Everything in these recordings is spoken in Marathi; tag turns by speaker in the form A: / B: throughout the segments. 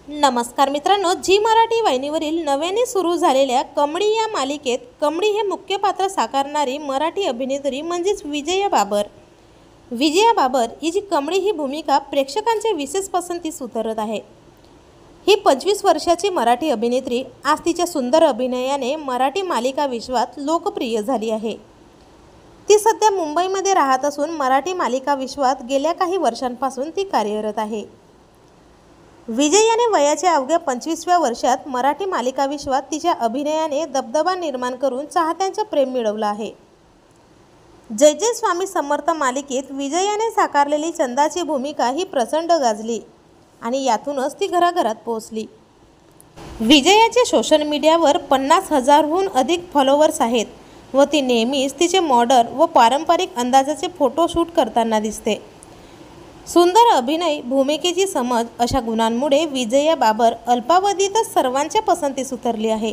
A: नमस्कार मित्रांनो, जी मराठी वाहिनीवरील नव्याने सुरू झालेल्या कमळी या मालिकेत कमळी हे मुख्य पात्र साकारणारी मराठी अभिनेत्री म्हणजेच विजया बाबर हिची कमळी ही भूमिका प्रेक्षकांच्या विशेष पसंतीस उतरत आहे। ही 25 वर्षाची मराठी अभिनेत्री आज तिच्या सुंदर अभिनयाने मराठी मालिका विश्वात लोकप्रिय झाली आहे। ती सध्या मुंबईमध्ये राहत असून मराठी मालिका विश्वात गेल्या काही वर्षांपासून ती कार्यरत आहे। विजयाने वयाच्या अवघ्या 25व्या वर्षात मराठी मालिका विश्वात तिच्या अभिनयाने दबदबा निर्माण करून चाहत्यांचे प्रेम मिळवले आहे। जय जय स्वामी समर्थ मालिकेत विजयाने साकारलेली चंदाची भूमिका ही प्रचंड गाजली आणि यातूनच ती घराघरात पोहोचली। विजयाचे सोशल मीडियावर 50,000हून अधिक फॉलोअर्स आहेत व ती नेहमीच तिचे मॉडर्न व पारंपरिक अंदाजाचे फोटो शूट करताना दिसते। सुंदर अभिनय, भूमिकेची समज अशा गुणांमुळे विजया बाबर अल्पावधीतच सर्वांच्या पसंतीस उतरली आहे।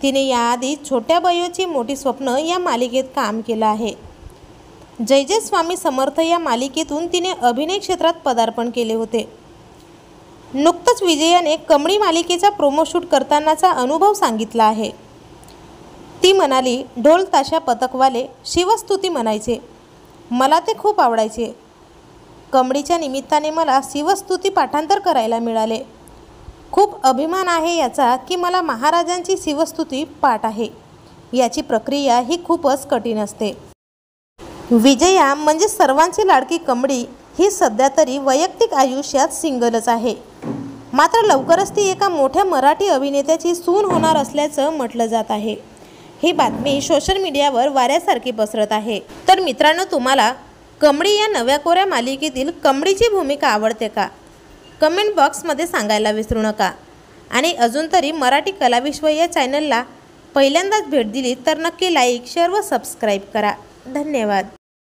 A: तिने याआधी छोट्या बयोची मोठी स्वप्न या मालिकेत काम केलं आहे। जय जय स्वामी समर्थ या मालिकेतून तिने अभिनय क्षेत्रात पदार्पण केले होते। नुकतंच विजयाने कमळी मालिकेचा प्रोमो शूट करतानाचा अनुभव सांगितला आहे। ती म्हणाली, ढोल ताशा पथकवाले शिवस्तुती म्हणायचे, मला ते खूप आवडायचे। कमळीच्या निमित्ताने मला शिवस्तुती पाठांतर करायला मिळाले। खूप अभिमान आहे याचा की मला महाराजांची शिवस्तुती पाठ आहे। याची प्रक्रिया ही खूपच कठीण असते। विजया म्हणजे सर्वांची लाडकी कमळी ही सध्या तरी वैयक्तिक आयुष्यात सिंगलच आहे, मात्र लवकरच ती एका मोठ्या मराठी अभिनेत्याची सून होणार असल्याचं म्हटलं जात आहे। ही बातमी सोशल मीडियावर वाऱ्यासारखी पसरत आहे। तर मित्रांनो, तुम्हाला कमळी या नव्या कोऱ्या मालिकेतील कमळीची भूमिका आवडते का? कमेंट बॉक्समध्ये सांगायला विसरू नका। आणि अजून तरी मराठी कलाविश्व या चॅनलला पहिल्यांदाच भेट दिली तर नक्की लाईक, शेअर व सबस्क्राईब करा। धन्यवाद।